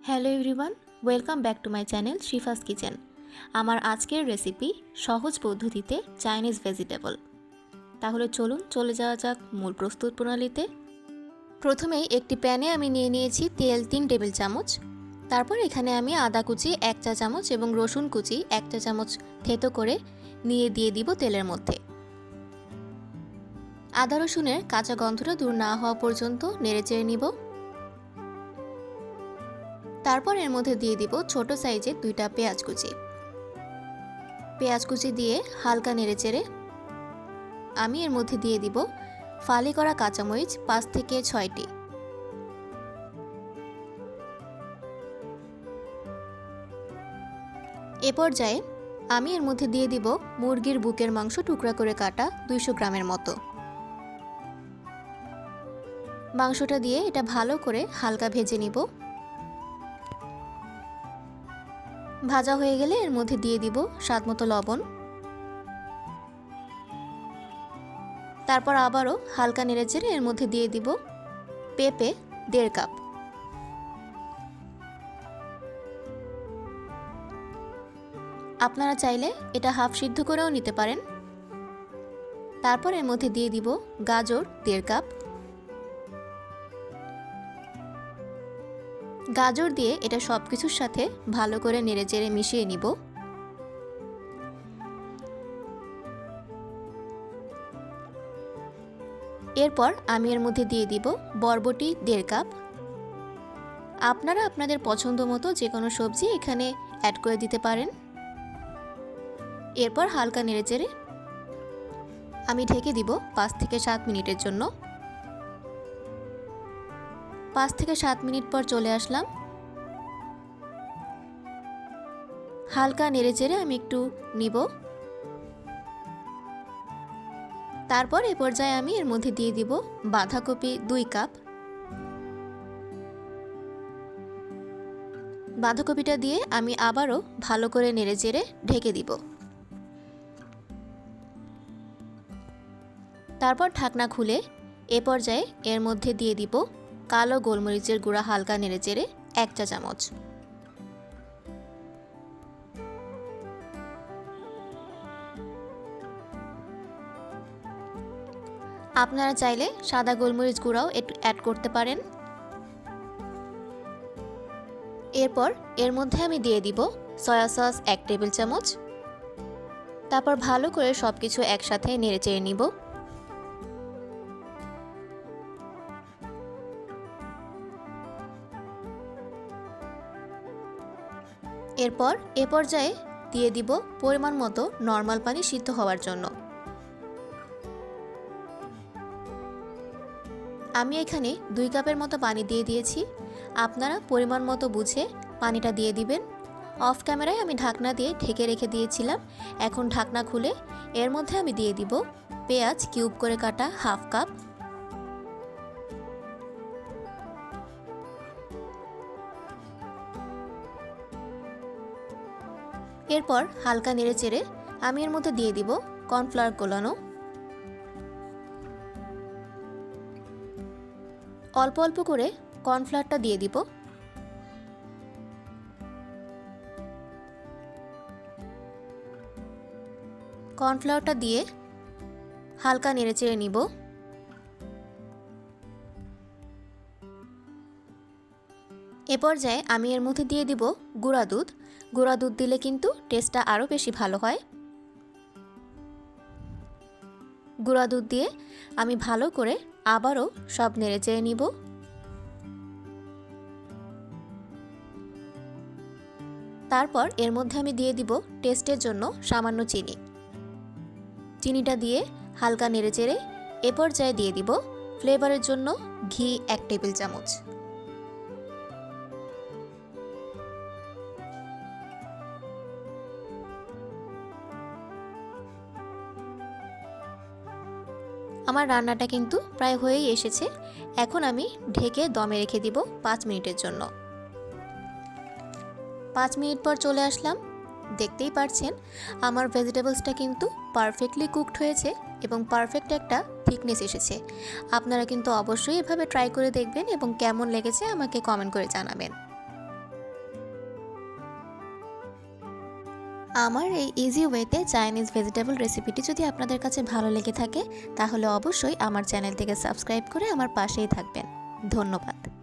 Hello everyone, welcome back to my channel Shifa's kitchen. আমার আজকের recipe সহজ পদ্ধতিতে চাইনিজ ভেজিটেবল। তাহলে চলুন চলে যাওয়া যাক মূল প্রস্তুত প্রণালীতে। প্রথমেই একটি প্যানে আমি নিয়ে নিয়েছি তেল 3 টেবিল চামচ। তারপর এখানে আমি আদা কুচি 1 চা চামচ এবং রসুন কুচি 1 চা চামচ থেতো করে নিয়ে দিয়ে দিব তেলের মধ্যে। আদা রসুনের কাঁচা গন্ধটা দূর না হওয়া পর্যন্ত নেড়েচেড়ে নিব। তারপর এর মধ্যে দিয়ে দিব ছোট সাইজের 2টা পেঁয়াজ কুচি দিয়ে হালকা নেড়েচেড়ে আমি এর মধ্যে দিয়ে দিব ফালি করা কাঁচামরিচ 5 থেকে 6টি। এ পর্যায়ে আমি এর মধ্যে দিয়ে দিব মুরগির বুকের মাংস টুকরা করে কাটা 200 গ্রামের মতো। মাংসটা দিয়ে এটা ভালো করে হালকা ভেজে নিব। ভাজা হয়ে গেলে এর মধ্যে দিয়ে দিব স্বাদমতো লবণ। তারপর আবারও হালকা নেড়েচেড়ে এর মধ্যে দিয়ে দিব পেঁপে 1.5 কাপ। আপনারা চাইলে এটা হাফ সিদ্ধ করেও নিতে পারেন। তারপর এর মধ্যে দিয়ে দিব গাজর 1.5 কাপ। গাজর দিয়ে এটা সব কিছুর সাথে ভালো করে নেড়েচেড়ে মিশিয়ে নিব। এরপর আমি এর মধ্যে দিয়ে দিব বরবটি 1.5 কাপ। আপনারা আপনাদের পছন্দ মতো যে কোনো সবজি এখানে অ্যাড করে দিতে পারেন। এরপর হালকা নেড়েচেড়ে আমি ঢেকে দিব 5 থেকে 7 মিনিটের জন্য। 5 থেকে 7 মিনিট পর চলে আসলাম। হালকা নেড়েচেড়ে আমি একটু নিব। তারপর এই পর্যায়ে আমি এর মধ্যে দিয়ে দিব বাঁধাকপি 2 কাপ। বাঁধাকপিটা দিয়ে আমি আবারও ভালো করে নেড়েচেড়ে ঢেকে দিব। তারপর ঢাকনা খুলে এ পর্যায়ে এর মধ্যে দিয়ে দিব কালো গোলমরিচের গুঁড়া হালকা নেড়েচেড়ে 1 চা চামচ। আপনারা চাইলে সাদা গোলমরিচ গুঁড়াও অ্যাড করতে পারেন। এরপর এর মধ্যে আমি দিয়ে দিব সয়া সস 1 টেবিল চামচ। তারপর ভালো করে সবকিছু একসাথে নেড়েচেড়ে নিব। এরপর এ পর্যায়ে দিয়ে দিব পরিমাণ মতো নরমাল পানি সিদ্ধ হওয়ার জন্য। আমি এখানে 2 কাপের মতো পানি দিয়ে দিয়েছি। আপনারা পরিমাণ মতো বুঝে পানিটা দিয়ে দিবেন। অফ ক্যামেরায় আমি ঢাকনা দিয়ে ঢেকে রেখে দিয়েছিলাম। এখন ঢাকনা খুলে এর মধ্যে আমি দিয়ে দিব পেঁয়াজ কিউব করে কাটা হাফ কাপ। এরপর হালকা নেড়েচেড়ে আমি এর মধ্যে দিয়ে দিব কর্নফ্লাওয়ার গোলানো। অল্প অল্প করে কর্নফ্লাওয়ারটা দিয়ে দিব। কর্নফ্লাওয়ারটা দিয়ে হালকা নেড়েচেড়ে নিব। এ পর্যায়ে আমি এর মধ্যে দিয়ে দিব গুঁড়া দুধ। গুঁড়া দুধ দিলে কিন্তু টেস্টটা আরও বেশি ভালো হয়। গুঁড়া দুধ দিয়ে আমি ভালো করে আবারও সব নেড়েচেড়ে নিব। তারপর এর মধ্যে আমি দিয়ে দিব টেস্টের জন্য সামান্য চিনি। চিনিটা দিয়ে হালকা নেড়েচেড়ে এ পর্যায়ে দিয়ে দিব ফ্লেভারের জন্য ঘি 1 টেবিল চামচ। আমার রান্নাটা কিন্তু প্রায় হয়েই এসেছে। এখন আমি ঢেকে দমে রেখে দিব 5 মিনিটের জন্য। 5 মিনিট পর চলে আসলাম। দেখতেই পাচ্ছেন আমার ভেজিটেবলসটা কিন্তু পারফেক্টলি কুকড হয়েছে এবং পারফেক্ট একটা থিকনেস এসেছে। আপনারা কিন্তু অবশ্যই এভাবে ট্রাই করে দেখবেন এবং কেমন লেগেছে আমাকে কমেন্ট করে জানাবেন। আমার এই ইজি ওয়েতে চাইনিজ ভেজিটেবল রেসিপিটি যদি আপনাদের কাছে ভালো লেগে থাকে তাহলে অবশ্যই আমার চ্যানেলটিকে সাবস্ক্রাইব করে আমার পাশেই থাকবেন। ধন্যবাদ।